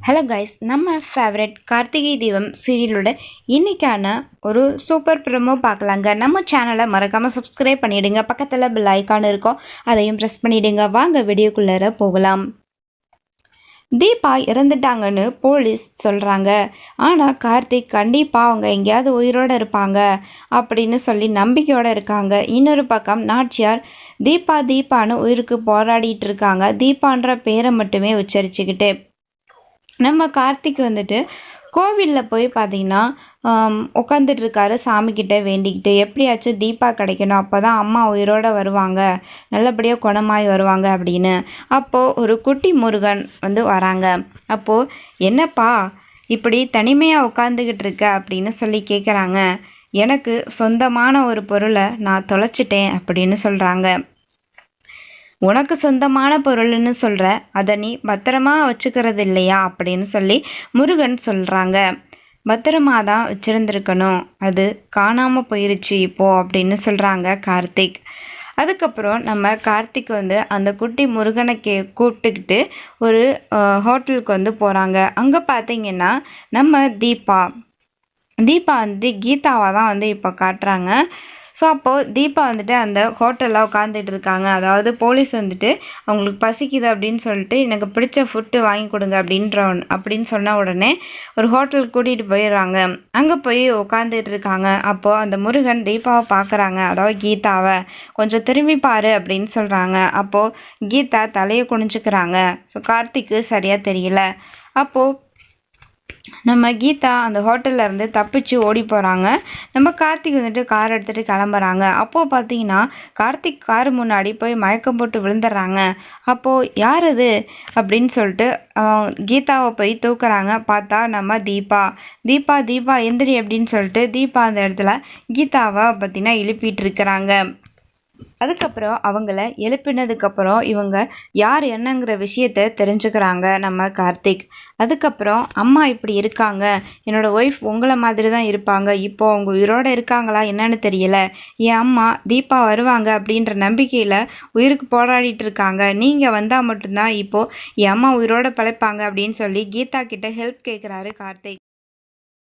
Hello guys, நம்ம favourite Karthigai Deepam சீரியலோட இன்னைக்கான ஒரு சூப்பர் ப்ரோமோ பார்க்கலாங்க. நம்ம சேனலை மறக்காமல் சப்ஸ்கிரைப் பண்ணிவிடுங்க. பக்கத்தில் பெல் ஐக்கான் இருக்கும், அதையும் ப்ரெஸ் பண்ணிவிடுங்க. வாங்க வீடியோக்குள்ளார போகலாம். தீபா இறந்துட்டாங்கன்னு போலீஸ் சொல்கிறாங்க. ஆனால் கார்த்திக் கண்டிப்பாக அவங்க எங்கேயாவது உயிரோடு இருப்பாங்க அப்படின்னு சொல்லி நம்பிக்கையோடு இருக்காங்க. இன்னொரு பக்கம் நாச்சியார் தீபான்னு உயிருக்கு போராடிட்டு இருக்காங்க. தீபான்ற பேரை மட்டுமே உச்சரிச்சுக்கிட்டு நம்ம கார்த்திக் வந்துட்டு கோவிலில் போய் பார்த்தீங்கன்னா உட்காந்துட்டு இருக்காரு, சாமிக்கிட்ட வேண்டிக்கிட்டு எப்படியாச்சும் தீபா கிடைக்கணும், அப்போ தான் அம்மா உயிரோடு வருவாங்க, நல்லபடியாக குணமாய் வருவாங்க அப்படின்னு. அப்போது ஒரு குட்டி முருகன் வந்து வராங்க. அப்போது என்னப்பா இப்படி தனிமையாக உட்காந்துக்கிட்டு இருக்க அப்படின்னு சொல்லி கேட்குறாங்க. எனக்கு சொந்தமான ஒரு பொருளை நான் தொலைச்சிட்டேன் அப்படின்னு சொல்கிறாங்க. உனக்கு சொந்தமான பொருள்னு சொல்கிற, அதை நீ பத்திரமா வச்சுக்கிறது இல்லையா அப்படின்னு சொல்லி முருகன் சொல்கிறாங்க. பத்திரமா தான் வச்சுருந்துருக்கணும், அது காணாமல் போயிருச்சு இப்போது அப்படின்னு சொல்கிறாங்க கார்த்திக். அதுக்கப்புறம் நம்ம கார்த்திக் வந்து அந்த குட்டி முருகனை கூப்பிட்டுக்கிட்டு ஒரு ஹோட்டலுக்கு வந்து போகிறாங்க. அங்கே பார்த்தீங்கன்னா நம்ம தீபா வந்து கீதாவை தான் வந்து இப்போ காட்டுறாங்க. ஸோ அப்போது தீபா வந்துட்டு அந்த ஹோட்டலில் உட்காந்துட்டு இருக்காங்க. அதாவது போலீஸ் வந்துட்டு அவங்களுக்கு பசிக்குது அப்படின்னு சொல்லிட்டு எனக்கு பிடிச்ச ஃபுட்டு வாங்கி கொடுங்க அப்படின்னு சொன்ன உடனே ஒரு ஹோட்டலுக்கு கூட்டிகிட்டு போயிடுறாங்க. அங்கே போய் உட்காந்துட்டு இருக்காங்க. அப்போது அந்த முருகன் தீபாவை பார்க்குறாங்க, அதாவது கீதாவை கொஞ்சம் திரும்பி பாரு அப்படின்னு சொல்கிறாங்க. அப்போது கீதா தலையை குனிஞ்சுக்கிறாங்க. ஸோ கார்த்திக்கு சரியாக தெரியல. அப்போது நம்ம கீதா அந்த ஹோட்டலில் இருந்து தப்பிச்சு ஓடி போகிறாங்க. நம்ம கார்த்திக் வந்துட்டு கார் எடுத்துகிட்டு கிளம்புறாங்க. அப்போது பார்த்தீங்கன்னா கார்த்திக் கார் முன்னாடி போய் மயக்கம் போட்டு விழுந்துடுறாங்க. அப்போது யார் அது அப்படின்னு சொல்லிட்டு கீதாவை போய் தூக்குறாங்க. பார்த்தா நம்ம தீபா எந்திரி அப்படின்னு சொல்லிட்டு தீபா அந்த இடத்துல கீதாவை பார்த்தீங்கன்னா எழுப்பிட்டு இருக்கிறாங்க. அதுக்கப்புறம் அவங்கள எழுப்பினதுக்கப்புறம் இவங்க யார் என்னங்கிற விஷயத்த தெரிஞ்சுக்கிறாங்க நம்ம கார்த்திக். அதுக்கப்புறம் அம்மா இப்படி இருக்காங்க, என்னோடய ஒய்ஃப் உங்களை மாதிரி தான் இருப்பாங்க, இப்போது அவங்க உயிரோடு இருக்காங்களா என்னன்னு தெரியல, என் அம்மா தீபா வருவாங்க அப்படின்ற நம்பிக்கையில் உயிருக்கு போராடிட்டு இருக்காங்க, நீங்கள் வந்தால் மட்டும்தான் இப்போது என் அம்மா உயிரோடு பிழைப்பாங்க அப்படின்னு சொல்லி கீதா கிட்ட ஹெல்ப் கேட்குறாரு கார்த்திக்.